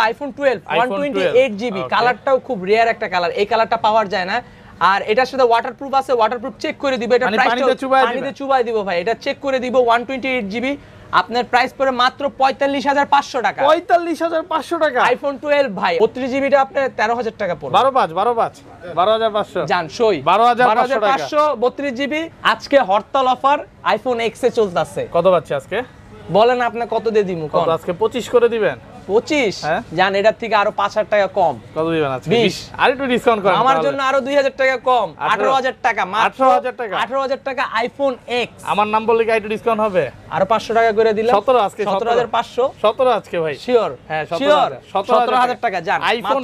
IPhone 12 128GB কালারটাও খুব rare একটা কালার, এই কালারটা পাওয়া যায় না। আর এটার সাথে ওয়াটারপ্রুফ আছে, ওয়াটারপ্রুফ চেক করে দিব, এটা পানিতে চুবাই দিব ভাই, এটা চেক করে দিব। 128GB আপনার প্রাইস পড়ে মাত্র 45500 টাকা। 45500 টাকা আইফোন 12 ভাই 32GB টা আপনার 13000 টাকা পড়বে। 12500 জান সই 12500 32GB। আজকে হরতাল অফার আইফোন এক্স এ চলতেছে। কত পাচ্ছি আজকে বলেন আপনি কত দিয়ে দিমু? কত আজকে 25 করে দিবেন? 25 জান, এটার থেকে আরো 5000 টাকা কম। কত দিবেন আজকে? 20 আর একটু ডিসকাউন্ট করেন আমার জন্য, আরো 2000 টাকা কম, 18000 টাকা, মাত্র 18000 টাকা। 18000 টাকা আইফোন এক্স। আমার নাম বললে কি একটু ডিসকাউন্ট হবে? আরো 500 টাকা করে দিলাম। 17 আজকে 17500। 17 আজকে ভাই শিওর? হ্যাঁ 17000 টাকা জান। আইফোন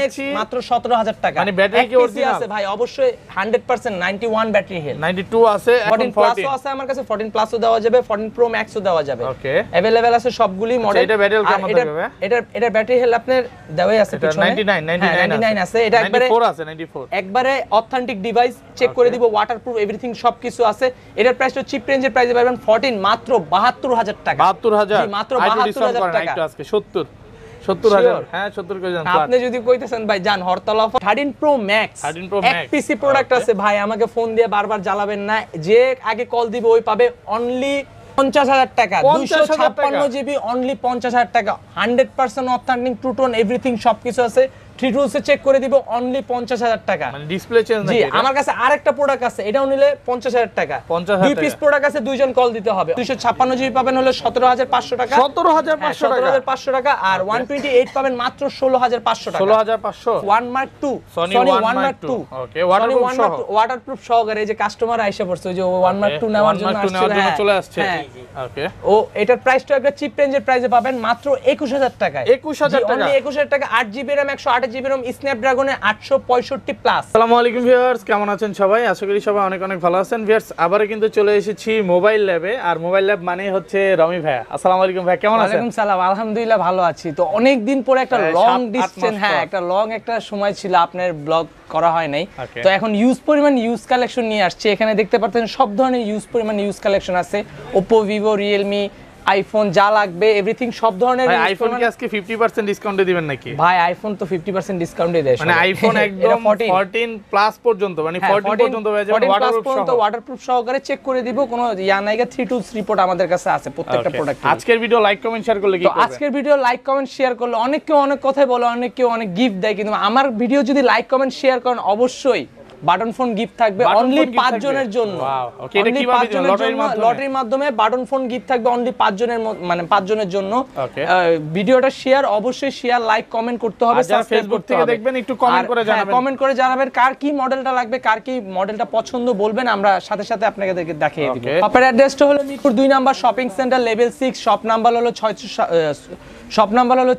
এক্স মাত্র 17000 টাকা। মানে ব্যাটারি কি অরিজিনাল আছে ভাই? অবশ্যই 100% 91 ব্যাটারি হেলথ। 92 আছে, 14 প্লাসও আছে আমার কাছে, 14 প্লাসও দেওয়া যাবে, 14 প্রো ম্যাক্সও দেওয়া যাবে। ওকে, अवेलेबल আছে সবগুলি মডেল। এটা ব্যাটারি কেমন থাকবে? এটা ব্যাটারি হেলথ আপনার দেওয়াই আছে পিছনে 99 আছে। এটা একবারে 94 আছে, 94 একবারে অথেন্টিক ডিভাইস, চেক করে দিব, ওয়াটারপ্রুফ এভরিথিং সবকিছু আছে। এটার প্রাইসটা চিপ রেঞ্জের প্রাইসে পাবেন 14 মাত্র 72000 টাকা। 72000 মাত্র 72000 টাকা। একটু আজকে 70000 হ্যাঁ 70 করে জান। আপনি যদি কইতেছেন ভাই জান হরতাল অফার 13 প্রো ম্যাক্স, 13 প্রো এক পিসি প্রোডাক্ট আছে ভাই, আমাকে ফোন দিয়ে বারবার জ্বালাবেন না, যে আগে কল দিবে ওই পাবে অনলি 50000 টাকা। 256GB অনলি 50000 টাকা। 100% অথেন্টিক ট্রুটোন এভরিথিং সবকিছু আছে। থ্রি টুলসে চেক করে দিব অনলি 50000 টাকা। মানে ডিসপ্লে চেঞ্জ নাকি? জি, আমার কাছে আরেকটা প্রোডাক্ট আছে, এটাও নিলে 50000 টাকা। দুই পিস প্রোডাক্ট আছে, দুইজন কল দিতে হবে। 256GB পাবেন হলো 17500 টাকা। 17500 টাকা। আর 128 পাবেন মাত্র 16500 টাকা। 16500 one mark 2 Sony one mark 2 ওকে, ওয়াটারপ্রুফ সহকারে। এই যে কাস্টমার আইসা পড়ছে ওই যে ওয়ান মার্ক 2 নেওয়ার জন্য চলে আসছে। ওকে, ও এটার প্রাইসটা একটা চিপ রেঞ্জের প্রাইসে পাবেন মাত্র 21000 টাকা। 21000 টাকা, অনলি 21000 টাকা। 8GB RAM 128GB RAM স্ন্যাপড্রাগনের 865 plus. আসসালামু আলাইকুম ভিউয়ার্স, কেমন আছেন সবাই? আশা করি সবাই অনেক অনেক ভালো আছেন। ভিউয়ার্স, আবারো কিন্তু চলে এসেছি মোবাইল ল্যাবে। আর মোবাইল ল্যাব মানে হচ্ছে রমি ভাইয়া। আসসালামু আলাইকুম ভাই, কেমন আছেন? ওয়ালাইকুম সালাম, আলহামদুলিল্লাহ ভালো আছি। তো অনেক দিন পরে একটা লং ডিসটেন্স, একটা লং একটা সময় ছিল আপনার ব্লগ করা হয় নাই। তো এখন ইউজ পরিমাণ ইউজ কালেকশন নিয়ে আসছে। এখানে দেখতে পাচ্ছেন সব ধরনের ইউজ পরিমাণ ইউজ কালেকশন আছে। Oppo, Vivo, Realme, আইফোন যা লাগবে এভরিথিং সব ধরনের। ভাই আইফোন কি আজকে 50% ডিসকাউন্টে দিবেন নাকি? ভাই আইফোন তো 50% ডিসকাউন্টে দেয়, মানে আইফোন একদম 14 প্লাস পর্যন্ত, মানে 14 পর্যন্ত হয়ে যাবে ওয়াটারপ্রুফ সহকারে চেক করে দিব। কোনো ইয়া নাইগা 3 টুলস রিপোর্ট আমাদের কাছে আছে প্রত্যেকটা প্রোডাক্ট। আজকের ভিডিও লাইক কমেন্ট শেয়ার করলে কি করবে? আজকের ভিডিও লাইক কমেন্ট শেয়ার করলে অনেকে অনেক কথাই বলে, অনেকে অনেক গিফট দেয়, কিন্তু আমার ভিডিও যদি লাইক কমেন্ট শেয়ার করেন অবশ্যই বাটন ফোন গিফট থাকবে অনলি 5 জনের জন্য। ওকে, এটা কিভাবে দিবেন? লটারির মাধ্যমে বাটন ফোন গিফট থাকবে অনলি 5 জনের, মানে 5 জনের জন্য। ভিডিওটা শেয়ার, অবশ্যই শেয়ার, লাইক, কমেন্ট করতে হবে। যারা ফেসবুক থেকে দেখবেন একটু কমেন্ট করে জানাবেন, কমেন্ট করে জানাবেন কার কি মডেলটা লাগবে, কার কি মডেলটা পছন্দ বলবেন, আমরা সাথে সাথে আপনাকে দেখিয়ে দিব। শপের অ্যাড্রেসটা হলো Mirpur 2 number shopping centre level 6, shop number হলো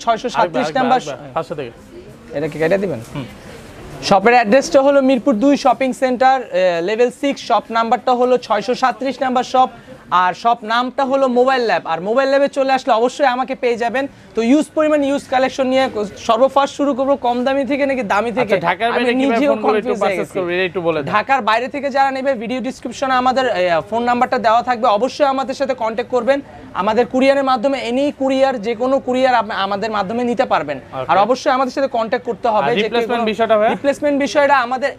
637 নাম্বার। পাশে থেকে এটা কি কেটে দিবেন? শপের অ্যাড্রেসটা হলো Mirpur 2 shopping centre level 6, shop নাম্বারটা হলো 637 নাম্বার শপ, আর শপ নামটা হলো মোবাইল ল্যাব। আর মোবাইল ল্যাবে চলে আসলে অবশ্যই আমাকে পেয়ে যাবেন। তো ইউজ পরিমাণ ইউজ কালেকশন নিয়ে সর্বফার্স্ট শুরু করব কম দামি থেকে নাকি দামি থেকে? ঢাকার বাইরে কিভাবে ফোন করে একটু পারচেজ করবে এটা একটু বলে দেন। ঢাকার বাইরে থেকে যারা নেবে ভিডিও ডেসক্রিপশনে আমাদের ফোন নাম্বারটা দেওয়া থাকবে, অবশ্যই আমাদের সাথে কন্টাক্ট করবেন। আমাদের কুরিয়ারের মাধ্যমে এনি কুরিয়ার, যে কোনো কুরিয়ার আমাদের মাধ্যমে নিতে পারবেন। আর অবশ্যই আমাদের সাথে কন্টাক্ট করতে হবে। রিপ্লেসমেন্ট বিষয়টা আমাদের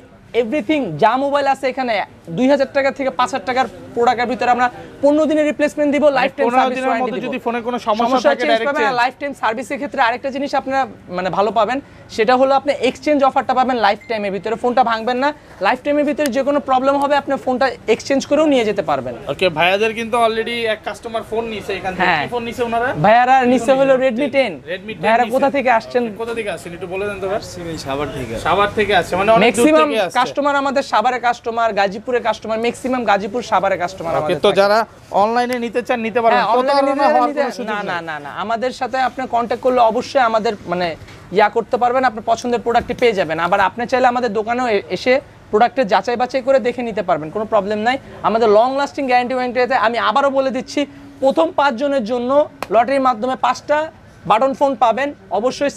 এভরিথিং যা মোবাইল আছে এখানে 2000 টাকা থেকে 5000 টাকার প্রোডাক্টের ভিতরে আমরা 15 দিনের রিপ্লেসমেন্ট দিব। লাইফ টাইম সার্ভিস ওয়ারেন্টি দিব। যদি ফোনে কোনো সমস্যা থাকে ডাইরেক্ট চেঞ্জ। লাইফ টাইম সার্ভিসের ক্ষেত্রে আরেকটা জিনিস আপনারা মানে ভালো পাবেন, সেটা হলো আপনি এক্সচেঞ্জ অফারটা পাবেন লাইফ টাইমের ভিতরে। ফোনটা ভাঙবেন না, লাইফ টাইমের ভিতরে যে কোনো প্রবলেম হবে আপনি ফোনটা এক্সচেঞ্জ করেও নিয়ে যেতে পারবেন। ওকে, ভাইয়াদের কিন্তু অলরেডি এক কাস্টমার ফোন নিছে এখান থেকে। কি ফোন নিছে ওনারা? ভাইয়ারা নিছে হলো Redmi 10। ভাইয়ারা কোথা থেকে আসছেন? কোথা থেকে আসছেন একটু বলে দেন তো ভাই। সাভার থেকে। সাভার থেকে আসছে, মানে অনেক দূর থেকে আসছে। কাস্টমার আমাদের সাভারের কাস্টমার, গাজীপুরের কাস্টমার, ম্যাক্সিমাম গাজীপুর সাভারের কাস্টমার আমাদের। তো যারা অনলাইনে নিতে চান নিতে পারবেন। না, আমাদের সাথে আপনি কন্টাক্ট করলে অবশ্যই আমাদের মানে ইয়া করতে পারবেন, আপনি পছন্দের প্রোডাক্টটি পেয়ে যাবেন। আবার আপনি চাইলে আমাদের দোকানেও এসে প্রোডাক্টের যাচাই বাছাই করে দেখে নিতে পারবেন, কোনো প্রবলেম নাই। আমাদের লং লাস্টিং গ্যারান্টি ওয়ারেন্টি আছে। আমি আবারও বলে দিচ্ছি, প্রথম 5 জনের জন্য লটারির মাধ্যমে 5টা বাটন ফোন পাবেন। অবশ্যই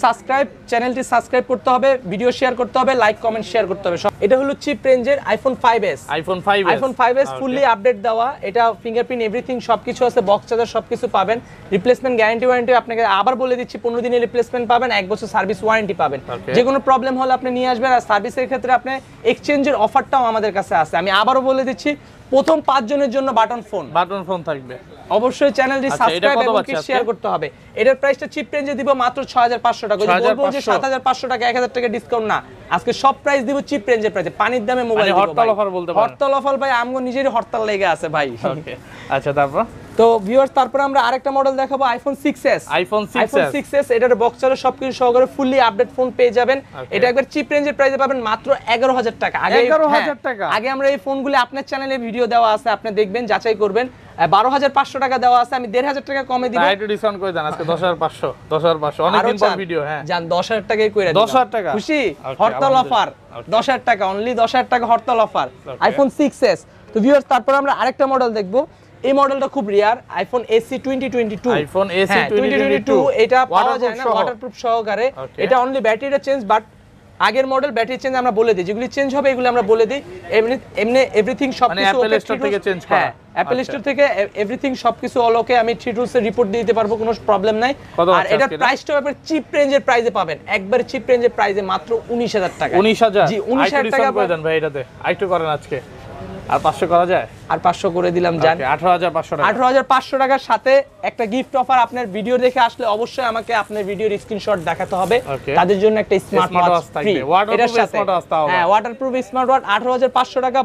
চ্যানেলটি সাবস্ক্রাইব করতে হবে, ভিডিও শেয়ার করতে হবে, লাইক কমেন্ট শেয়ার করতে হবে। এটা হলো চিপ রেঞ্জের iPhone 5s। IPhone 5s fully update দেওয়া, এটা ফিঙ্গারপ্রিন্ট এভরিথিং সবকিছু আছে, বক্স চার্জার সবকিছু পাবেন। রিপ্লেসমেন্ট গ্যারান্টি ওয়ারেন্টি আপনাকে আবার বলে দিচ্ছি, 15 দিনের রিপ্লেসমেন্ট পাবেন, 1 বছর সার্ভিস ওয়ারেন্টি পাবেন। যে কোনো প্রবলেম হলে আপনি নিয়ে আসবেন। আর সার্ভিসের ক্ষেত্রে আপনি এক্সচেঞ্জের অফারটাও আমাদের কাছে আছে। আমি আবারও বলে দিচ্ছি, প্রথম 5 জনের জন্য বাটন ফোন থাকবে। অবশ্যই চ্যানেলটি সাবস্ক্রাইব এবং শেয়ার করতে হবে। এটার প্রাইসটা চিপ রেঞ্জে দিব মাত্র 6500 টাকা। যদি বলবো যে 7500 টাকা 1000 টাকা ডিসকাউন্ট না, আজকে সব প্রাইস দিব চিপ রেঞ্জের প্রাইসে, পানির দামে মোবাইল দিব। হরতাল অফার বলতে পারেন। হরতাল অফার ভাই, আমগো নিজেরই হরতাল লেগে আছে ভাই। ওকে আচ্ছা, তারপর তো ভিউয়ার্স, তারপর আমরা আরেকটা মডেল দেখাবো, আইফোন 6s। আইফোন 6s এটার বক্স চার্জার সবকিছু সহকারে ফুললি আপডেট ফোন পেয়ে যাবেন। এটা একবার চিপ রেঞ্জের প্রাইসে পাবেন মাত্র 11000 টাকা। 11000 টাকা। আগে আমরা এই ফোনগুলো আপনার চ্যানেলে ভিডিও দেওয়া আছে, আপনি দেখবেন, যাচাই করবেন। 12500 টাকা দেওয়া আছে, আমি 1500 টাকা কমে দিব। একটু ডিসকাউন্ট করে দেন আজকে 10500 অনেক দিন পর ভিডিও। হ্যাঁ জান 10000 টাকাই কইরা দিলাম। 10000 টাকা খুশি? হরতাল অফার 10000 টাকা, অনলি 10000 টাকা হরতাল অফার আইফোন 6s। তো ভিউয়ার্স, তারপর আমরা আরেকটা মডেল দেখবো। এই মডেলটা খুব রিয়ার, আইফোন AC 2022। আইফোন AC 2022 এটা পাওয়া যায় না ওয়াটারপ্রুফ সহকারে। এটা অনলি ব্যাটারিটা চেঞ্জ, বাট আগের মডেল ব্যাটারি চেঞ্জ আমরা বলে দিই, যেগুলি চেঞ্জ হবে এগুলো আমরা বলে দিই। এমনি এভরিথিং সবকিছু অ্যাপল স্টোর থেকে চেঞ্জ করা। হ্যাঁ, অ্যাপল স্টোর থেকে এভরিথিং সবকিছু অল ওকে। আমি 3 টুলসের রিপোর্ট দিতে পারবো, কোনো প্রবলেম নাই। আর এটা প্রাইসটা আপনার চিপ রেঞ্জের প্রাইসে পাবেন, একবার চিপ রেঞ্জের প্রাইসে মাত্র 19000 টাকা। 19000? জি 19000 টাকা করে দেন ভাই এটাতে। আইটু করেন আজকে, আর 500 করা যায়? আর 500 করে দিলাম জান। 18500 টাকা। 18500 টাকার সাথে একটা গিফট অফার। আপনার ভিডিও দেখে আসলে অবশ্যই আমাকে আপনার ভিডিওর স্ক্রিনশট দেখাতে হবে। তাদের জন্য একটা স্মার্ট ওয়াচ ফ্রি এটার সাথে। হ্যাঁ, ওয়াটারপ্রুফ স্মার্ট ওয়াচ 18500 টাকা,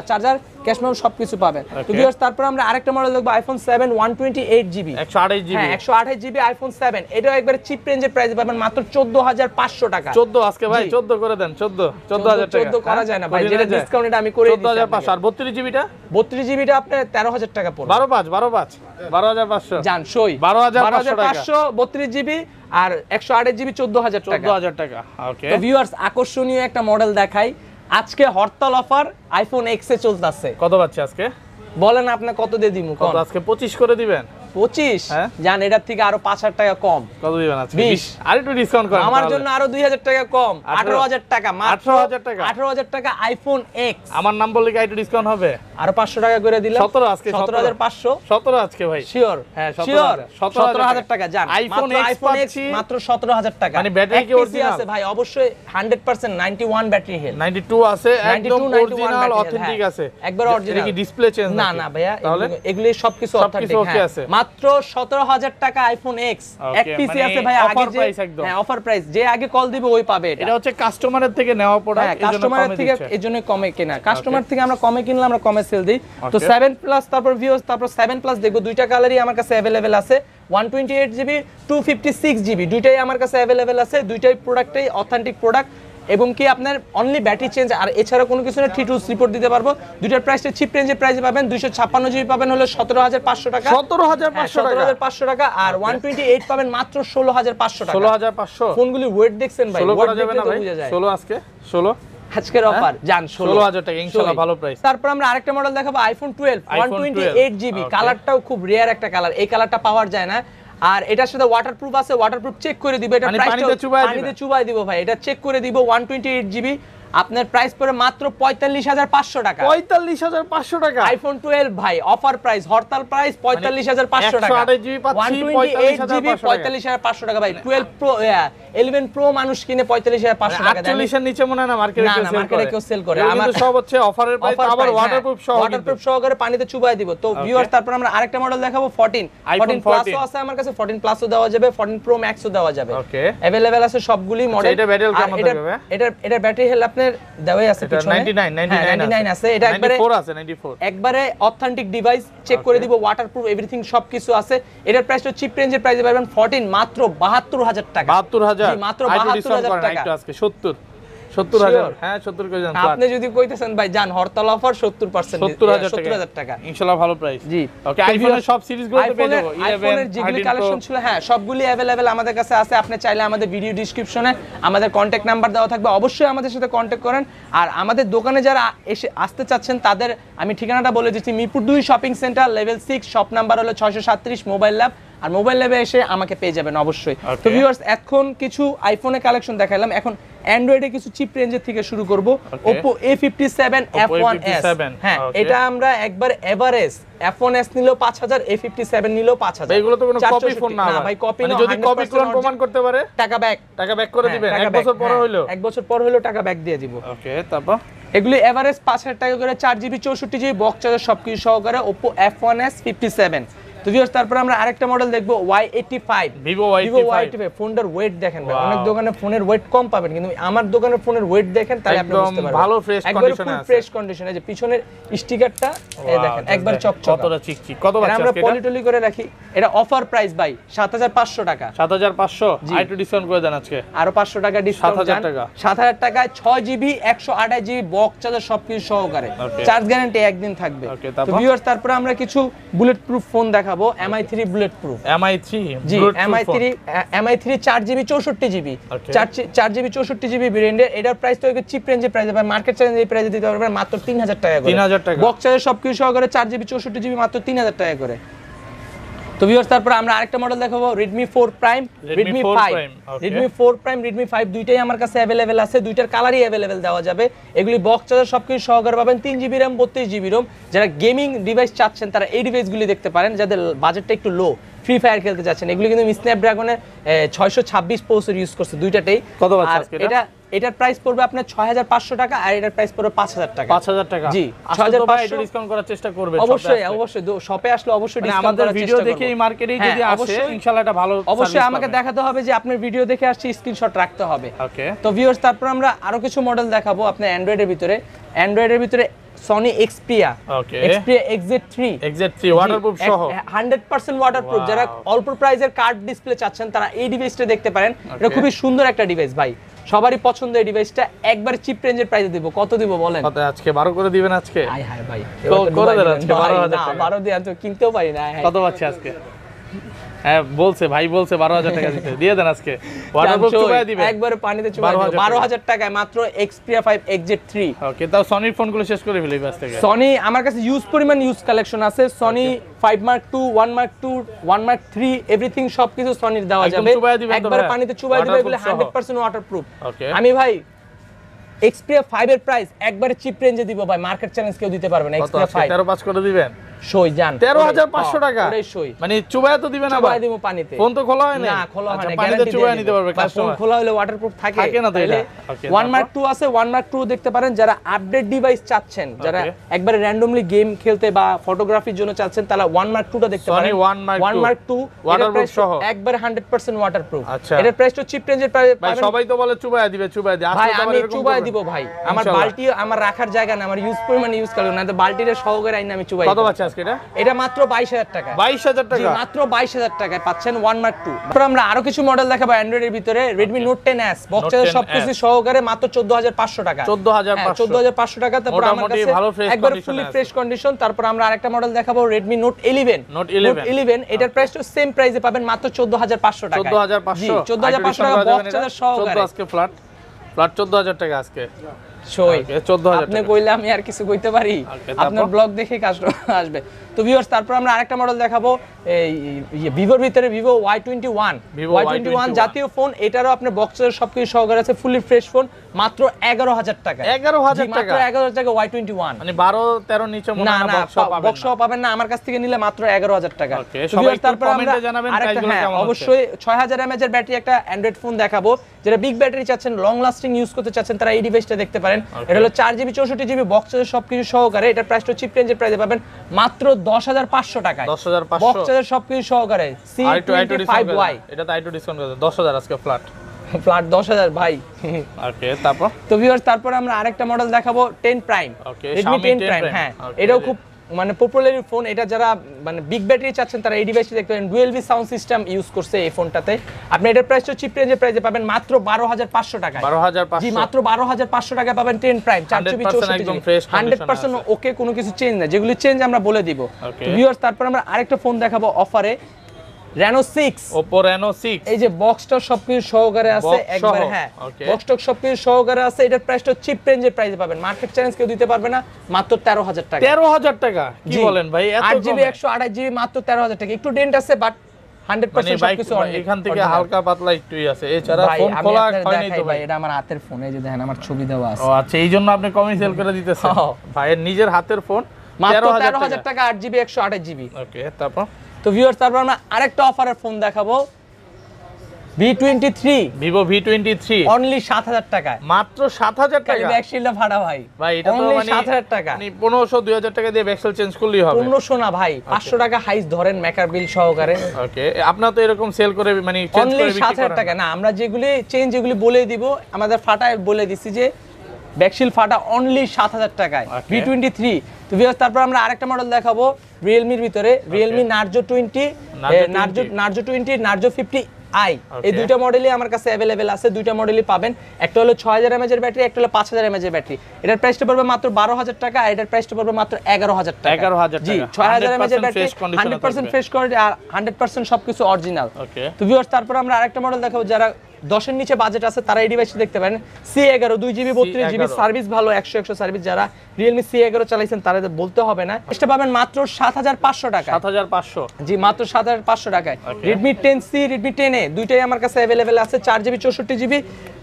চার্জার, ক্যাশ মেমো সবকিছু পাবেন। তো ভিউয়ার্স, তারপর আমরা আরেকটা মডেল দেখব, আইফোন 7 128GB। 128GB। হ্যাঁ, 128GB আইফোন 7। এটাও একবারে চিপ রেঞ্জের প্রাইসে পাবেন মাত্র 14500 টাকা। 14 আজকে ভাই 14 করে দেন। 14000 টাকা। 14 করা যায় না ভাই, যেটা ডিসকাউন্ট এটা আমি করে দিচ্ছি। 14500। আর 32GBটা? 32GBটা আপনার 13000 টাকা পড়বে। 12500 জান সই 12500 32GB আর 128GB 14000 টাকা। 14000 টাকা। ওকে। তো ভিউয়ার্স, আকর্ষণীয় একটা মডেল দেখাই। আজকে হরতাল অফার আইফোন X এ চলতেছে। কত পাচ্ছে আজকে? বলেন আপনি কত দিয়ে দিমু? কত আজকে? 25 করে দিবেন? 25? হ্যাঁ? জান, এটার থেকে আরো 5000 টাকা কম। কত দিবেন আজকে? 20। আর একটু ডিসকাউন্ট করেন। আমার জন্য আরো 2000 টাকা কম, 18000 টাকা। মাত্র 18000 টাকা। 18000 টাকা আইফোন X। আমার নাম বললে কি একটু ডিসকাউন্ট হবে? আরো 500 টাকা করে দিলাম। 17 আজকে। 17500। 17 আজকে ভাই। শিওর? হ্যাঁ, শিওর। 17000 টাকা। জান, আইফোন X মাত্র 17000 টাকা। মানে ব্যাটারি কি অরিজিনাল আছে ভাই? অবশ্যই 100% 91 ব্যাটারি হেলথ। 92 আছে, একদম অরিজিনাল অথেন্টিক আছে। একবার অরিজিনাল। এটা কি ডিসপ্লে চেঞ্জ? না ভাইয়া, এগুলি সবকিছু অথেন্টিক। হ্যাঁ, মাত্র 17000 টাকা আইফোন X। এক পিসি আছে ভাই, আগে যে হ্যাঁ অফার প্রাইস, যে আগে কল দিবে ওই পাবে। এটা হচ্ছে কাস্টমারের থেকে নেওয়া প্রোডাক্ট, হ্যাঁ, কাস্টমারের থেকে এজন্য কমে কেনা। কাস্টমার থেকে আমরা কমে কিনলে আমরা কমে সেল দিই। তো 7 প্লাস, তারপর ভিউয়ার্স, তারপর 7 প্লাস দেখবো। দুইটা কালারই আমার কাছে अवेलेबल আছে, 128GB 256GB, দুইটাই আমার কাছে अवेलेबल আছে। দুইটাই প্রোডাক্টই অথেন্টিক প্রোডাক্ট, এবং কি আপনার অনলি ব্যাটারি চেঞ্জ, আর এছাড়া কোনো কিছু না। টিটুস রিপোর্ট দিতে পারবো। দুইটার প্রাইসটা চিপ রেঞ্জের প্রাইসে পাবেন। 256GB পাবেন হলো 17500 টাকা। 17500 টাকা। আর 128 পাবেন মাত্র 16500 টাকা। 16500। ফোনগুলি ওয়েট দেখছেন ভাই? 16 করা যাবে না ভাই? 16 আজকে 16 আজকের অফার জান 16000 টাকা ইনশাআল্লাহ, ভালো প্রাইস। তারপর আমরা আরেকটা মডেল দেখাবো, আইফোন 12 128GB। কালারটাও খুব রিয়ার একটা কালার, এই কালারটা পাওয়া যায় না। আর এটার সাথে ওয়াটারপ্রুফ আছে, ওয়াটারপ্রুফ চেক করে দিব। এটা পানিতে চুবাই দিব ভাই, এটা চেক করে দিব। 128GB আপনার প্রাইস পড়ে মাত্র 45500 টাকা। 45500 টাকা আইফোন 12 ভাই, অফার প্রাইস, হরতাল প্রাইস 45500 টাকা। 128GB পাচ্ছি 45500 টাকা ভাই। 12 প্রো 11 প্রো মানুষ কিনে 45500 টাকা দেয়। 48 এর নিচে মনে হয় না মার্কেটে কেউ সেল করে। আমার সব হচ্ছে অফারের প্রাইস, আবার ওয়াটারপ্রুফ সহকারে পানিতে চুবাই দিব। তো ভিউয়ার্স, তারপর আমরা আরেকটা মডেল দেখাবো, 14 প্লাসও আছে আমার কাছে। 14 প্লাসও দেওয়া যাবে, 14 প্রো ম্যাক্সও দেওয়া যাবে। ওকে, अवेलेबल আছে সবগুলি মডেল। এটা ব্যাটারি কেমন থাকবে? এটা ব্যাটারি হেলথ আপনার দেওয়াই আছে পিছনে। 99 আছে। এটা একবারে 94 আছে, 94 একবারে অথেন্টিক ডিভাইস, চেক করে দিব। ওয়াটারপ্রুফ এভরিথিং সবকিছু আছে। এটার প্রাইসটা চিপ রেঞ্জের প্রাইসে পাবেন 14 মাত্র 72000 টাকা। 72000 মাত্র 72000 টাকা। আজকে 70000 হ্যাঁ 70 করে জান। আপনি যদি কইতেছেন ভাই জান হরতাল অফার 70%, 70000 টাকা ইনশাআল্লাহ, ভালো প্রাইস। জি ওকে, আইফোনের সব সিরিজগুলোতে পেয়ে যাবো। 11 আইফোনের যেগুলি কালেকশন ছিল, হ্যাঁ সবগুলি अवेलेबल আমাদের কাছে আছে। আপনি চাইলে আমাদের ভিডিও ডেসক্রিপশনে আমাদের কন্টাক্ট নাম্বার দেওয়া থাকবে, অবশ্যই আমাদের সাথে কন্টাক্ট করেন। আর আমাদের দোকানে যারা আসতে চাচ্ছেন তাদের আমি ঠিকানাটা বলে দিচ্ছি, Mirpur 2 shopping centre, level 6, shop number হলো 637, মোবাইল ল্যাব। আর মোবাইল ল্যাবে এসে আমাকে পেয়ে যাবেন অবশ্যই। তো Okay. ভিউয়ার্স এখন কিছু আইফোনের কালেকশন দেখাইলাম, এখন অ্যান্ড্রয়েডে কিছু চিপ রেঞ্জের থেকে শুরু করব। Oppo A57 F1s, হ্যাঁ Okay. এটা আমরা একবার এভারেজ F1s নিলেও 5000, A57 নিলেও 5000। এগুলো তো কোনো কপি ফোন না ভাই, কপি মানে না, যদি কপি 100% ক্লোন প্রমাণ করতে পারে টাকা ব্যাক করে দিবেন এক বছর পর হইলো। এক বছর পর হইলো টাকা ব্যাক দিয়ে দিব। ওকে, তারপর এগুলি এভারেজ 5000 টাকা করে, 4GB 64GB বক্স চার্জার সবকিছু সহকারে Oppo F1s 57। তো ভিউয়ার্স তারপর আমরা আরেকটা মডেল দেখবো Y85, Vivo Y85। ফোনটার ওয়েট দেখেন ভাই, অনেক দোকানে ফোনের ওয়েট কম পাবেন, কিন্তু আমার দোকানের ফোনের ওয়েট দেখেন তাহলে আপনি বুঝতে পারবেন ভালো ফ্রেশ কন্ডিশনে আছে, ফ্রেশ কন্ডিশনে। যে পিছনের স্টিকারটা এই দেখেন একবার চকচক, কতটা চিকচিক। কত বাচ্চা আমরা আজকে এটা? পলিটলি করে রাখি। এটা অফার প্রাইস ভাই 7500 টাকা। 7500 আইটু ডিসকাউন্ট করে দেন আজকে, আরো 500 টাকা ডিসকাউন্ট। 7000 টাকা। 7000 টাকায় 6GB 128GB বক্স চার্জার সবকিছু সহকারে, চার্জ গ্যারান্টি একদিন থাকবে। তো ভিউয়ার্স তারপরে আমরা কিছু বুলেট প্রুফ ফোন দেখাবো, MI3 বুলেট প্রুফ। MI3 জি MI3 4GB 64GB, 4GB 64GB ব্র্যান্ডের। এটার প্রাইস তো চিপ রেঞ্জে প্রাইস পাবেন, মার্কেট চ্যালেঞ্জ এই প্রাইসে দিতে পারবেন মাত্র 3000 টাকা করে। 3000 টাকা বক্স চার্জার সবকিছু সহকারে 4GB 64GB মাত্র 3000 টাকা করে। তো ভিউয়ার্স তারপর আমরা আরেকটা মডেল দেখাবো, Redmi 4 Prime, Redmi 5, Redmi 4 Prime, Redmi 5 দুইটাই আমার কাছে अवेलेबल আছে, দুইটার কালারই अवेलेबल দেওয়া যাবে। এগুলি বক্স চার্জার সবকিছু সহকারে পাবেন, 3GB RAM 32GB ROM। যারা গেমিং ডিভাইস চাচ্ছেন তারা এই ডিভাইসগুলি দেখতে পারেন, যাদের বাজেটটা একটু লো, ফ্রি ফায়ার খেলতে যাচ্ছেন। এগুলি কিন্তু স্ন্যাপড্রাগনের 626 প্রসেসর ইউজ করছে দুইটাতেই। কত বাচ্চা আজকে এটা এটার প্রাইস পড়বে আপনার 6500 টাকা, আর এটার প্রাইস পড়বে 5000 টাকা। 5000 টাকা জি, 6500 ডিসকাউন্ট করার চেষ্টা করবে। অবশ্যই অবশ্যই শপে আসলে অবশ্যই ডিসকাউন্ট আমাদের করার ভিডিও চেষ্টা করব। দেখে মার্কেটে যদি আসে ইনশাআল্লাহ এটা ভালো অবশ্যই আমাকে দেখাতে হবে যে আপনার ভিডিও দেখে আসছি, স্ক্রিনশট রাখতে হবে। ওকে, তো ভিউয়ার্স তারপর আমরা আরো কিছু মডেল দেখাবো আপনার অ্যান্ড্রয়েডের ভিতরে Sony Xperia, ওকে, Xperia XZ3 ওয়াটারপ্রুফ সহ 100% ওয়াটারপ্রুফ। যারা অল্প প্রাইসের কার্ড ডিসপ্লে চাচ্ছেন তারা এই ডিভাইসটা দেখতে পারেন। এটা খুবই সুন্দর একটা ডিভাইস ভাই, সবারই পছন্দ এই ডিভাইসটা। একবার চিপ রেঞ্জের প্রাইসে দিব। কত দিব বলেন? কত আজকে 12 করে দিবেন আজকে? হাই হাই ভাই, করে দেন আজকে 12000 টাকা। 12 দিয়ে তো কিনতেও পারি না। কত পাচ্ছি আজকে? হ্যাঁ বলছে ভাই, বলছে 12000 টাকা দিতে, দিয়ে দেন আজকে। ওয়াটারপ্রুফ চুবাই দিবেন, একবারে পানিতে চুবাই দিবেন 12000 টাকায় মাত্র Xperia 5 XZ3। ওকে, তাও সনির ফোনগুলো শেষ করে ফেলি বাস থেকে। সনি আমার কাছে পরিমাণ ইউজ কালেকশন আছে। Sony 5 Mark II, 1 Mark II, 1 Mark III everything সবকিছু সনির দেওয়া যাবে। একবারে পানিতে চুবাই দিবেন, এগুলো 100% ওয়াটারপ্রুফ। আমি ভাই Xperia 5 এর প্রাইস একবারে চিপ রেঞ্জে দিব ভাই, মার্কেট চ্যালেঞ্জ কেউ দিতে পারবে না। Xperia 5 13.5 করে দিবেন। সই জান 13500 টাকা, ওরে সই মানে চুবায় তো দিবেন না, চুবাই দিব পানিতে। ফোন তো খোলা হয় না? না খোলা হয় না, পানিতে চুবায় নিতে পারবে ফোন কাস্টমার। খোলা হলে ওয়াটারপ্রুফ থাকে না তো এটা। ওকে, 1 Mark II আছে, 1 Mark II দেখতে পারেন। যারা আপডেট ডিভাইস চাচ্ছেন, যারা একবারে র্যান্ডমলি গেম খেলতে বা ফটোগ্রাফির জন্য চাচ্ছেন, তারা 1 Mark II টা দেখতে পারেন। 1 Mark II ওয়াটারপ্রুফ সহ একবারে 100% ওয়াটারপ্রুফ। আচ্ছা, এটার প্রাইস তো চিপ রেঞ্জের প্রাইস ভাই সবাই তো বলে চুবায় দিবে ভাই, আমি চুবাই দিব ভাই। আমার বালতি আমার রাখার জায়গা না, আমার পরিমাণ ইউজ করব না, তো বালতিটা সহকারে আইনা আমি চুবাই। কত বাচ্চা আজকে এটা? এটা মাত্র 22000 টাকা। 22000 টাকা, মাত্র 22000 টাকায় পাচ্ছেন 1 Mark II। তারপর আমরা আরো কিছু মডেল দেখাবো অ্যান্ড্রয়েডের ভিতরে। Redmi Note 10s box charger সবকিছু সহকারে মাত্র 14500 টাকা। 14500 টাকা। তারপর আমার কাছে একবার ফুলি ফ্রেশ কন্ডিশন। তারপর আমরা আরেকটা মডেল দেখাবো, Redmi Note 11 এটার প্রাইস তো সেম প্রাইসে পাবেন মাত্র 14500 টাকা। 14500, 14500 টাকা বক্স চার্জার সহকারে। 14 আজকে ফ্ল্যাট 14000 টাকা আজকে। সই 14000 আপনি কইলে আমি আর কিছু কইতে পারি? আপনার ব্লগ দেখে কাস্টমার আসবে। তো ভিউয়ার্স তারপর আমরা আরেকটা মডেল দেখাবো, এই ভিভোর ভিতরে Vivo Y21 জাতীয় ফোন। এটারও আপনার বক্স চার্জার সবকিছু সহকারে আছে, ফুলি ফ্রেশ ফোন মাত্র 11000 টাকা। 11000 টাকা, মাত্র 11000 টাকা Y21। মানে 12-13 নিচে মনে হয় না বক্স পাবেন না, আমার কাছ থেকে নিলে মাত্র 11000 টাকা। সবাই তারপর কমেন্টে জানাবেন প্রাইসগুলো কেমন হচ্ছে। অবশ্যই 6000 mAh এর ব্যাটারি একটা অ্যান্ড্রয়েড ফোন দেখাবো। যারা বিগ ব্যাটারি চাচ্ছেন, লং লাস্টিং ইউজ করতে চাচ্ছেন, তারা এই ডিভাইসটা দেখতে পারেন। এটা হলো 4GB 64GB বক্স চার্জার সবকিছু সহকারে। এটার প্রাইসটা চিপ রেঞ্জের প্রাইসে পাবেন মাত্র 10500 টাকায়। 10500 বক্স চার্জার সবকিছু সহকারে। C25Y এটা তো আইটু ডিসকাউন্ট করে 10000 আজকে ফ্ল্যাট 10000 ভাই। ওকে, তারপর তো ভিউয়ার্স তারপর আমরা আরেকটা মডেল দেখাবো, 10 Prime, Redmi 10 Prime। হ্যাঁ, এটাও খুব মানে পপুলার ফোন। এটা যারা মানে বিগ ব্যাটারি চাচ্ছেন তারা এই ডিভাইসটি দেখতে পারেন। ডুয়েল বি সাউন্ড সিস্টেম ইউজ করছে এই ফোনটাতে। আপনি এটার প্রাইসটা চিপ রেঞ্জের প্রাইসে পাবেন মাত্র 12500 টাকায়। 12500, জি মাত্র 12500 টাকায় পাবেন 10 Prime 4GB 64GB 100% ওকে, কোনো কিছু চেঞ্জ না, যেগুলো চেঞ্জ আমরা বলে দিব। তো ভিউয়ার্স তারপর আমরা আরেকটা ফোন দেখাবো অফারে, Reno 6, Oppo Reno 6। এই যে বক্সটা সবকিছু সহকারে আছে একবার। হ্যাঁ, বক্সটা সবকিছু সহকারে আছে। এটার প্রাইসটা চিপ রেঞ্জের প্রাইসে পাবেন, মার্কেট চ্যালেঞ্জ কেউ দিতে পারবে না, মাত্র 13000 টাকা। 13000 টাকা কি বলেন ভাই? এত 8GB 128GB মাত্র 13000 টাকা। একটু ডেন্ট আছে বাট 100% সবকিছু এখান থেকে হালকা পাতলা একটুই আছে, এছাড়া ফোন খোলা হয়নি তো ভাই। এটা আমার হাতের ফোন, এই যে দেখেন আমার ছবি দেওয়া আছে। ও আচ্ছা, এই জন্য আপনি কমই সেল করে দিতেছেন। ভাইয়ের নিজের হাতের ফোন মাত্র 13000 টাকা, 8GB 128GB। ওকে, তারপর তো ভিউয়ার্স তারপর আমরা আরেকটা অফারের ফোন দেখাবো, V23, Vivo V23 অনলি 7000 টাকায়, মাত্র 7000 টাকা। ব্যাক শিল্ডটা ভাড়া ভাই। ভাই এটা তো মানে 7000 টাকা, মানে 1500 2000 টাকা দিয়ে ব্যাকসেল চেঞ্জ করলেই হবে। 1500 না ভাই, 500 টাকা হাইস ধরেন মেকার বিল সহকারে। ওকে, আপনারা তো এরকম সেল করে মানে চেঞ্জ অনলি করে বিক্রি 7000 করেন টাকা না, আমরা যেগুলি চেঞ্জ যেগুলি বলে দিব, আমাদের ফাটায় বলে দিছি যে ব্যাকশিল ফাটা অনলি 7000 টাকায়, V23। তো ভিউয়ার্স তারপর আমরা আরেকটা মডেল দেখাবো Realme এর ভিতরে, Realme Narzo 20, Narzo 20, Narzo 50i, এই দুইটা মডেলই আমার কাছে अवेलेबल আছে, দুইটা মডেলই পাবেন। একটা হলো 6000 mAh এর ব্যাটারি, একটা হলো 5000 mAh এর ব্যাটারি। এটার প্রাইসটা পড়বে মাত্র 12000 টাকা, আর এটার প্রাইসটা পড়বে মাত্র 11000 টাকা। 11000 টাকা। জি, 6000 mAh এর ব্যাটারি, 100% ফ্রেশ কোয়ালিটি আর 100% সবকিছু অরিজিনাল। ওকে, তো ভিউয়ার্স তারপর আমরা আরেকটা মডেল দেখাবো, যারা 10 এর নিচে বাজেট আছে তারা এই ডিভাইসটি দেখতে পারেন, C11 2GB 32GB, সার্ভিস ভালো, 100 সার্ভিস। যারা Realme C11 চালাইছেন তাদের বলতে হবে না। এটা পাবেন মাত্র 7500 টাকা। 7500, জি মাত্র 7500 টাকায়। Redmi 10C, Redmi 10A দুইটাই আমার কাছে अवेलेबल আছে, 4GB 64GB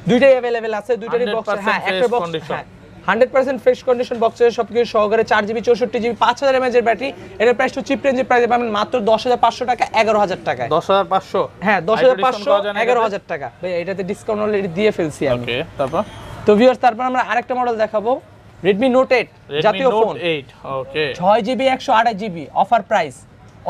দুইটাই अवेलेबल আছে, দুইটারই বক্স, হ্যাঁ একটা বক্স, হ্যাঁ 100% ফ্রেশ কন্ডিশন বক্সের সবকিছু সহকারে, 4GB 64GB 5000 mAh এর ব্যাটারি। এটার প্রাইসটা চিপ রেঞ্জের প্রাইসে পাবেন মাত্র 10500 টাকা, 11000 টাকায়। 10500, হ্যাঁ 10500, 11000 টাকা। ভাই এটাতে ডিসকাউন্ট অলরেডি দিয়ে ফেলছি আমি। ওকে, তারপর তো ভিউয়ার্স তারপর আমরা আরেকটা মডেল দেখাবো, Redmi Note 8 জাতীয় ফোন, 8। ওকে, 6GB 128GB, offer price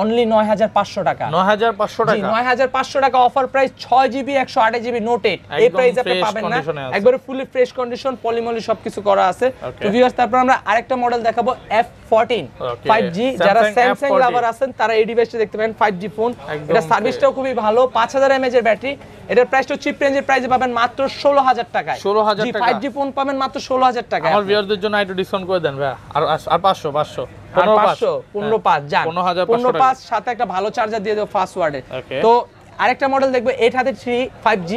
only 9500 টাকা। 9500 জি, টাকা, 9500 টাকা offer price, 6GB 128GB Note 8। এই প্রাইস আপনি পাবেন না, একবারে ফুলি ফ্রেশ কন্ডিশন, পলিমলি সবকিছু করা আছে। তো ভিউয়ার্স তারপর আমরা আরেকটা মডেল দেখাবো, F14 5G। যারা স্যামসাং লাভার আছেন তারা এই ডিভাইসটা দেখতে পারেন, 5G ফোন। এটা সার্ভিসটাও খুবই ভালো, 5000 mAh এর ব্যাটারি। এটার প্রাইসটা চিপ রেঞ্জের প্রাইসে পাবেন মাত্র 16000 টাকায়। 16000 জি, টাকা 5G ফোন পাবেন মাত্র 16000 টাকায়। আমার ভিউয়ারদের জন্য একটু ডিসকাউন্ট করে দেন ভাই, আর 500 500 আর 500 155 জান, 15500 সাথে একটা ভালো চার্জার দিয়ে দেব ফাস্ট ওয়ার্ডে। Okay. তো আরেকটা মডেল দেখবো 833 5G,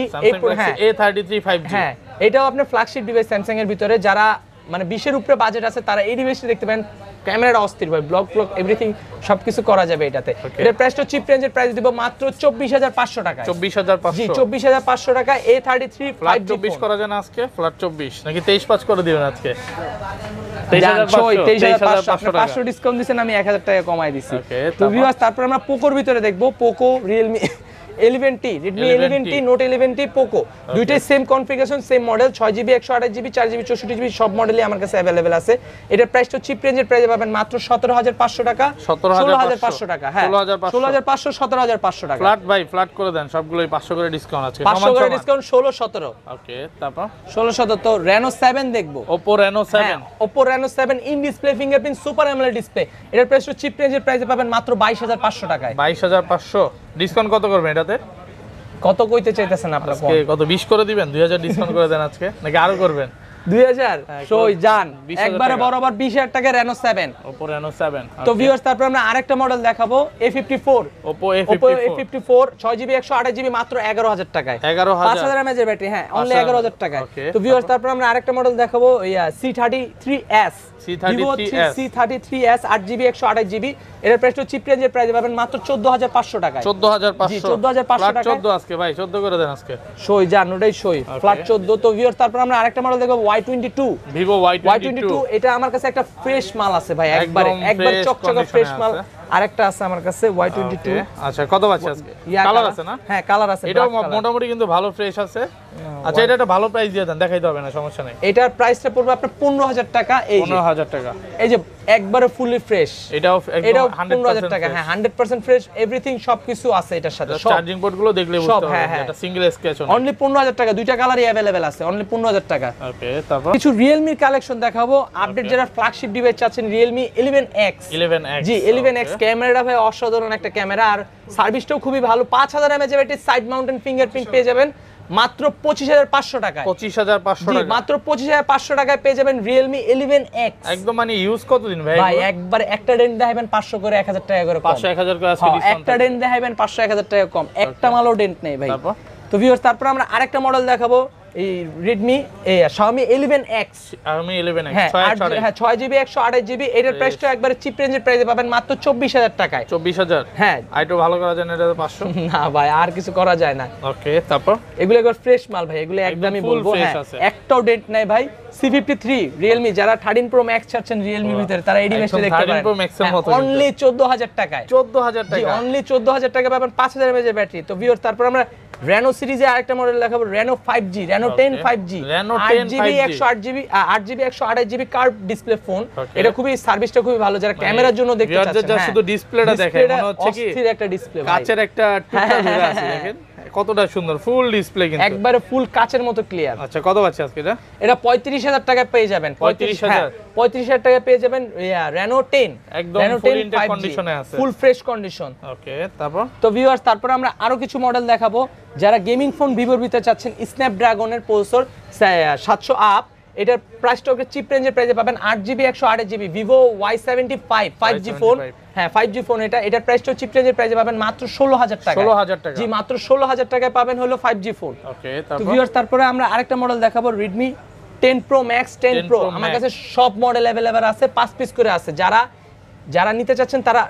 হ্যাঁ A33 5G। হ্যাঁ এটাও আপনার ফ্ল্যাগশিপ ডিভাইস স্যামসাং এর ভিতরে। যারা মানে 20 এর উপরে বাজেট আছে তারা এই ডিভাইসটি দেখতে পারেন, ক্যামেরাটা অস্থির ভাই, ব্লক এভরিথিং সবকিছু করা যাবে এটাতে। এর প্রাইসটা চিপ রেঞ্জের প্রাইস দিব মাত্র 24500 টাকা। 24500, জি 24500 টাকা, A33 ফ্ল্যাট 5G 24 করা যায় না আজকে? ফ্ল্যাট 24 নাকি 23 5 করে দিবেন আজকে? 23500 500 ডিসকাউন্ট দিবেন, আমি 1000 টাকা কমাই দিছি। তো ভিউয়ার্স তারপর আমরা পোকোর ভিতরে দেখবো, Poco Realme 11T, Redmi 11T, Note 11T, Poco দুইটাই same configuration, same model, 6GB 128GB 4GB 64GB সব মডেলই আমার কাছে अवेलेबल আছে। এটার প্রাইসটা চিপ রেঞ্জের প্রাইসে পাবেন মাত্র 17500 টাকা, 16500 টাকা। হ্যাঁ 16500 17500 টাকা। ফ্ল্যাট ভাই, ফ্ল্যাট করে দেন সবগুলোই 500 করে ডিসকাউন্ট আছে, 500 করে ডিসকাউন্ট, 16 17। ওকে, তারপর 16 17। তো Reno 7 দেখবো, Oppo Reno 7, Oppo Reno 7 in display fingerprint super AMOLED display. এটার প্রাইসটা চিপ রেঞ্জের প্রাইসে পাবেন মাত্র 22500 টাকায়। 22500 ডিসকাউন্ট কত করবেন এটাতে? কত কইতে চাইতেছেন আপনারা? আজকে কত 20 করে দিবেন? 2000 ডিসকাউন্ট করে দেন আজকে, নাকি আরো করবেন? 2000 সই জান, একবারে বরাবর 20000 টাকা Reno 7। Oppo Reno 7। তো ভিউয়ার্স তারপর আমরা আরেকটা মডেল দেখাবো, A54, Oppo Oppo A54, A54 6GB 128GB মাত্র 11000 টাকায়, 11000, 5000 mAh এর ব্যাটারি, হ্যাঁ অনলি 11000 টাকায়। Okay, তো ভিউয়ার্স তারপর আমরা আরেকটা মডেল দেখাবো, C33s, Vivo C33s 8GB 128GB। এর প্রাইসটা চিপ রেঞ্জের প্রাইসে পাবেন মাত্র 14500 টাকায়। 14500, জি 14500 টাকা। 14 আজকে ভাই, 14 করে দেন আজকে। সই জান, ওটাই সই, ফ্ল্যাট 14। তো ভিউয়ার্স তারপর আমরা আরেকটা মডেল দেখব, Y22, Vivo Y22। এটা আমার কাছে একটা ফ্রেশ মাল আছে ভাই, একবার চকচকে ফ্রেশ মাল। আরেকটা আছে আমার কাছে Y22। আচ্ছা, কত আছে আজকে? কালার আছে না? হ্যাঁ কালার আছে, এটাও মোটামুটি কিন্তু ভালো ফ্রেশ আছে। আচ্ছা, এটা একটা ভালো প্রাইস দিয়ে দেন, দেখাইতে হবে না, সমস্যা নেই। এটার প্রাইসটা পড়বে আপনার 15000 টাকা। এই যে 15000 টাকা, এই যে একবারে ফুলি ফ্রেশ, এটাও এটাও একদম 15000 টাকা। হ্যাঁ 100% ফ্রেশ, এভরিথিং সবকিছু আছে এটার সাথে। সব চার্জিং পোর্ট গুলো দেখলে বুঝতে পারবেন হ্যাঁ, এটা সিঙ্গেল স্কেচ না। অনলি 15000 টাকা, দুইটা কালারই अवेलेबल আছে, অনলি 15000 টাকা। ওকে, তারপর কিছু Realme কালেকশন দেখাবো, আপডেট যারা ফ্ল্যাগশিপ ডিভাইস চাচ্ছেন, Realme 11X। 11X, জি 11X ক্যামেরাটা ভাই অসাধারণ একটা ক্যামেরা, আর সার্ভিসটাও খুবই ভালো। 5000 mAh battery, side mountain fingerprint পেয়ে যাবেন মাত্র 25500 টাকায়। 25500 টাকা, মাত্র 25500 টাকায় পেয়ে যাবেন Realme 11X। একদম মানে ইউজ কতদিন ভাই? ভাই একবার একটা ডেন্ট দেখাবেন 500 করে 1000 টাকা করে কম, 500 1000 করে আজকে ডিসকাউন্ট। একটা ডেন্ট দেখাবেন 500 1000 টাকা কম, একটা মালও ডেন্ট নেই ভাই। তো ভিউয়ার্স তারপর আমরা আরেকটা মডেল দেখাবো, এই Redmi Xiaomi 11X Xiaomi 11X হ্যাঁ 6GB 128GB এটার প্রাইসটা একবারে চিপ রেঞ্জের প্রাইসে পাবেন মাত্র 24000 টাকায়। 24000 হ্যাঁ আইটো ভালো করা যায় না এটা 500 না ভাই আর কিছু করা যায় না। ওকে তারপর এগুলো একবার ফ্রেশ মাল ভাই, এগুলো একদমই full বলবো fresh হ্যাঁ আছে। একটাও ডেন্ট নাই ভাই। C53 Realme যারা 13 Pro Max চাচ্ছেন Realme ভিতরে তারা এই ডিভাইসটা একদম দেখতে 13 পারেন Pro Max এর মতো অনলি 14000 টাকায়। 14000 জি টাকা অনলি 14000 টাকা পাবেন 5000 mAh এর ব্যাটারি। তো ভিউয়ার তারপর আমরা Reno সিরিজে আরেকটা মডেল দেখাবো Reno 5G Reno 10 5G Reno 10 8GB 128GB curve display phone. এটা খুবই সার্ভিসটা খুবই ভালো যারা ক্যামেরার জন্য দেখতে চাচ্ছেন। যা শুধু ডিসপ্লেটা দেখে মনে হচ্ছে কি অস্থির একটা ডিসপ্লে ভাই, কাচের একটা টুকরা ধরে আছে দেখেন কতটা সুন্দর ফুল ডিসপ্লে কিন্তু একবারে ফুল কাচের মতো ক্লিয়ার। আচ্ছা কত পাচ্ছি আজকে এটা? এটা 35000 টাকায় পেয়ে যাবেন। 35000 টাকায় পেয়ে যাবেন Reno 10 একদম ফুল ইনটেক কন্ডিশনে আছে, ফুল ফ্রেশ কন্ডিশন। ওকে তারপর তো ভিউয়ার্স তারপর আমরা আরো কিছু মডেল দেখাবো যারা গেমিং ফোন ভিভোর ভিতরে চাচ্ছেন স্ন্যাপড্রাগনের প্রসেসর 700 আপ। এটার প্রাইসটা ওকে চিপ রেঞ্জের প্রাইসে পাবেন 8GB 128GB Vivo Y75 5G phone. হ্যাঁ 5G ফোন এটা, এটার প্রাইসটা চিপ রেঞ্জের প্রাইসে পাবেন মাত্র 16000 টাকা। 16000 টাকা জি মাত্র 16000 টাকায় পাবেন হলো 5G ফোন। ওকে তো তারপর ভিউয়ার্স তারপরে আমরা আরেকটা মডেল দেখাবো Redmi 10 Pro Max 10 Pro। আমার কাছে সব মডেল अवेलेबल আছে, 5 পিস করে আছে। যারা নিতে চাচ্ছেন তারা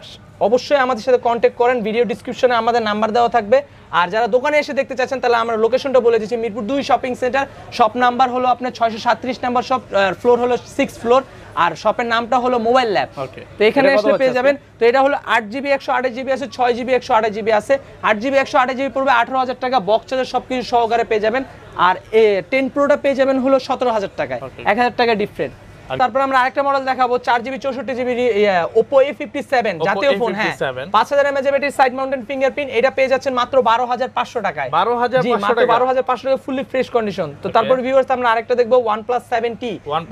অবশ্যই আমাদের সাথে কন্টাক্ট করেন, ভিডিও ডেসক্রিপশনে আমাদের নাম্বার দেওয়া থাকবে। আর যারা দোকানে এসে দেখতে চাচ্ছেন তাহলে আমরা লোকেশনটা বলে দিচ্ছি, Mirpur 2 shopping centre, shop number হলো আপনার 637 নাম্বার শপ, ফ্লোর হলো 6 ফ্লোর, আর শপের নামটা হলো মোবাইল ল্যাব। তো এখানে এসে পেয়ে যাবেন। তো এটা হলো 8GB 128GB আছে, 6GB 128GB আছে। 8GB 128GB পড়বে 18000 টাকা, বক্স চার্জার সবকিছু সহকারে পেয়ে যাবেন। আর 10 প্রোটা পেয়ে যাবেন হলো 17000 টাকায়, 1000 টাকা ডিফারেন্ট। তারপর আমরা আরেকটা মডেল দেখাবো 4GB 64GB Oppo A57 জাতীয় ফোন। হ্যাঁ 5000 mAh battery, side mounted fingerprint. এটা পেয়ে যাচ্ছেন মাত্র 12500 টাকায়। 12500 টাকা, 12500 টাকা ফুললি ফ্রেশ কন্ডিশন। তো তারপর ভিউয়ার্স আমরা আরেকটা দেখবো OnePlus 7T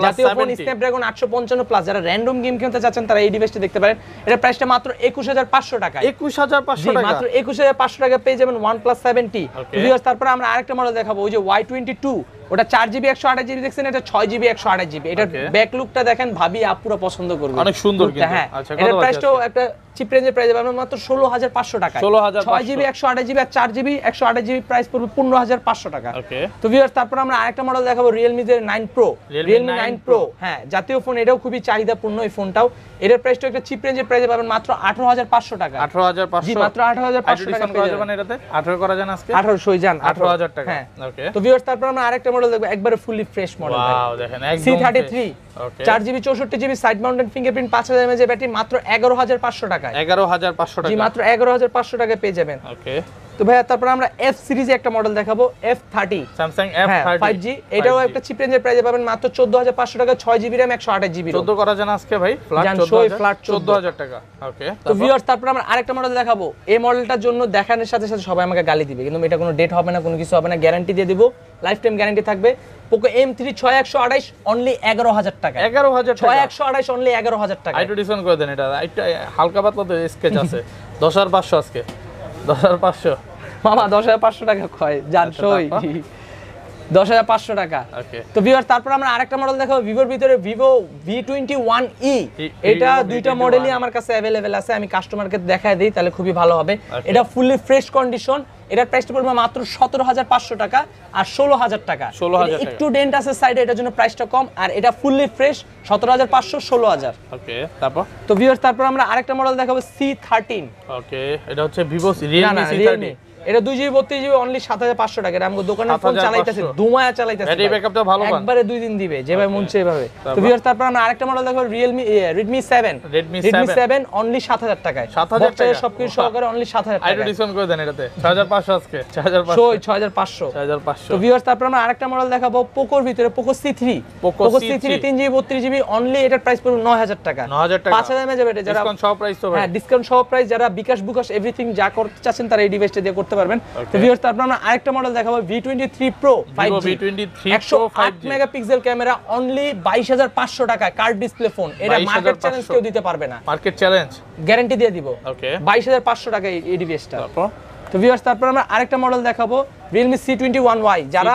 জাতীয় ফোন, স্ন্যাপড্রাগন 855 প্লাস। যারা র‍্যান্ডম গেম খেলতে চাচ্ছেন তারা এই ডিভাইসটা দেখতে পারেন। এটা প্রাইসটা মাত্র 21500 টাকা। 21500 টাকা, মাত্র 21500 টাকা পেয়ে যাবেন OnePlus 7T। ভিউয়ার্স তারপর আমরা আরেকটা মডেল দেখাবো ওই যে Y22, ওটা 4GB 128GB দেখছেন, এটা 6GB 128GB। এটার ব্যাক লুকটা দেখেন, ভাবি আপুরা পছন্দ করবে, অনেক সুন্দর কিন্তু। হ্যাঁ আচ্ছা এটার প্রাইসটাও একটা চিপ রেঞ্জের প্রাইস পাবেন মাত্র 16500 টাকা। 6GB 128GB আর 4GB 128GB প্রাইস পড়বে 15500 টাকা। ওকে তো ভিউয়ার্স তারপর আমরা আরেকটা মডেল দেখাবো Realme 9 Pro। Realme 9 Pro হ্যাঁ জাতীয় ফোন, এটাও খুবই চাহিদাপূর্ণ এই ফোনটাও। এটার প্রাইসটা একটা চিপ রেঞ্জের প্রাইসে পাবেন মাত্র 18500 টাকা। 18500, জি মাত্র 18500 টাকা পেয়ে যাবেন। এটাতে 18 করা যান আজকে, 1800 যান 18000 টাকা। হ্যাঁ ওকে তো ভিউয়ার্স তারপর আমরা আরেকটা মডেল দেখব, একবারে ফুলি ফ্রেশ মডেল। ওয়াও দেখেন একদম C33 4GB 64GB side mounted fingerprint, 5000 mAh battery, মাত্র 11500 টাকায়। 11500 টাকা, জি মাত্র 11500 টাকায় পেয়ে যাবেন। ওকে তো ভাইয়া তারপর আমরা F সিরিজে একটা মডেল দেখাবো F30 Samsung F30 5G। এটাও একটা চিপ রেঞ্জের প্রাইসে পাবেন মাত্র 14500 টাকা, 6GB RAM 128GB। 14 করা যান আজকে ভাই, ফ্ল্যাট 14000 টাকা। ওকে তো ভিউয়ার্স তারপর আমরা আরেকটা মডেল দেখাবো। এই মডেলটার জন্য দেখানোর সাথে সাথে সবাই আমাকে গালি দিবে, কিন্তু এটা কোনো ডেট হবে না, কোনো কিছু হবে না, গ্যারান্টি দিয়ে দিব, লাইফ টাইম গ্যারান্টি থাকবে। Poco M3 6128 অনলি 11000 টাকা। 11000 টাকা, 6128 অনলি 11000 টাকা। আইটো ডিসকাউন্ট করে দেন, এটা আইটো হালকা পাতলা তো স্কেচ আছে 10500 আজকে 10500 মামা 10500 টাকা কয় জান সই 10500 টাকা। ওকে তো ভিউয়ার তারপর আমরা আরেকটা মডেল দেখাবো ভিভোর ভিতরে, Vivo V21e। এটা দুইটা মডেলই আমার কাছে अवेलेबल আছে, আমি কাস্টমারকে দেখায় দেই তাহলে খুবই ভালো হবে। এটা ফুললি ফ্রেশ কন্ডিশন, এটার প্রাইসটা পড়বে মাত্র 17500 টাকা আর 16000 টাকা। একটু ডেন্ট আছে সাইডে, এটার জন্য প্রাইসটা কম, আর এটা ফুললি ফ্রেশ 17500 16000। ওকে তারপর তো ভিউয়ার্স তারপর আমরা আরেকটা মডেল দেখাবো C13। ওকে এটা হচ্ছে Vivo Realme C30, এটা 2GB 32GB অনলি 7500 টাকা। আমরা দোকানে ফোন চালাইতেছি, দুমায়া চালাইতেছি, ব্যাটারি ব্যাকআপটা ভালো পান, একবারে 2 দিন দিবে যেভাবে মন চাইবে। তো ভিউয়ার্স তারপর আমরা আরেকটা মডেল দেখব Redmi 7 অনলি 7000 টাকায়, 7000 টাকা সবকিছু সহকারে অনলি 7000 টাকা। আইটো ডিসকাউন্ট করে দেন এটাতে 6500 আজকে 6500। তো ভিউয়ার্স তারপর আমরা আরেকটা মডেল দেখাবো পোকোর ভিতরে, Poco C3 3GB 32GB only, এটার প্রাইস পড়বে 9000 টাকা। 9000 টাকা 5000 mAh ব্যাটারি, যারা ডিসকাউন্ট সহ প্রাইস তো ভাই, হ্যাঁ ডিসকাউন্ট সহ প্রাইস, যারা বিকাশ বুকাশ এভরিথিং যা করতে চাচ্ছেন তারা এই ডিভাইসটা দিয়ে করতে পারবেন। তো ভিউয়ার্স তারপর আমরা আরেকটা মডেল দেখাবো V23 Pro 5G 108 megapixel camera only 22500 টাকা, কার্ড ডিসপ্লে ফোন। এটা মার্কেট চ্যালেঞ্জ কেউ দিতে পারবে না, মার্কেট চ্যালেঞ্জ গ্যারান্টি দিয়ে দিব। ওকে 22500 টাকা এই ডিভাইসটা। তো ভিউয়ার্স তারপর আমরা আরেকটা মডেল দেখাবো Realme C21y। যারা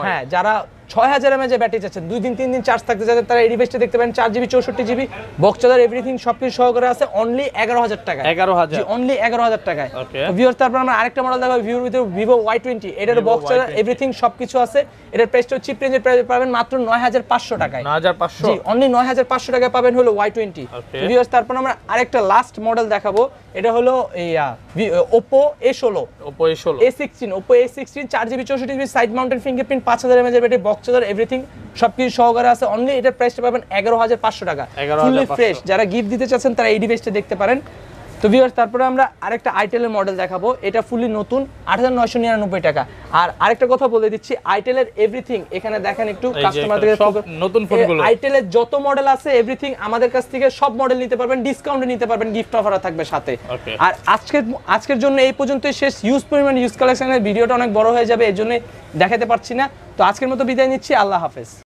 হ্যাঁ যারা 6000 mAh এর ব্যাটারি চাচ্ছেন, 2 দিন 3 দিন চার্জ থাকতে যাদের তারা এই ডিভাইসটা দেখতে পারেন। 4GB 64GB box charger everything সবকিছু সহকারে আছে অনলি 11000 টাকায়। 11000 অনলি 11000 টাকায়। ওকে ভিউয়ার্স তারপর আমরা আরেকটা মডেল দেখাবো ভিভোর ভিতরে Vivo Y20, এটার বক্স চার্জার এভরিথিং সবকিছু আছে। এটার প্রাইসটা চিপ রেঞ্জের প্রাইস পাবেন মাত্র 9500 টাকায়। 9500 জি অনলি 9500 টাকায় পাবেন হলো Y20। ভিউয়ার্স তারপর আমরা আরেকটা লাস্ট মডেল দেখাবো, এটা হলো এই Oppo A16 Oppo A16 Oppo A16 4GB 64GB side mounted fingerprint 5000 mAh এর ব্যাটারি বক্স চার্জার এভরিথিং সবকিছু সহকারে আছে অনলি। এটার প্রাইসটা পাবেন 11500 টাকা। ফুললি ফ্রেশ, যারা গিফট দিতে চাচ্ছেন তারা এই ডিভাইসটা দেখতে পারেন। তো ভিউয়ার্স তারপরে আমরা আরেকটা আইটেলের মডেল দেখাবো, এটা ফুললি নতুন 8999 টাকা। আর আরেকটা কথা বলে দিচ্ছি, আইটেলের এভরিথিং এখানে দেখেন একটু কাস্টমারদের নতুন ফোনগুলো আইটেলের যত মডেল আছে এভরিথিং আমাদের কাছ থেকে সব মডেল নিতে পারবেন, ডিসকাউন্টে নিতে পারবেন, গিফট অফারও থাকবে সাথে। আর আজকের জন্য এই পর্যন্তই শেষ। ইউজ পরিমাণ ইউজ কালেকশনের ভিডিওটা অনেক বড় হয়ে যাবে, এর জন্য দেখাতে পারছি না। তো আজকের মতো বিদায় নিচ্ছি, আল্লাহ হাফেজ।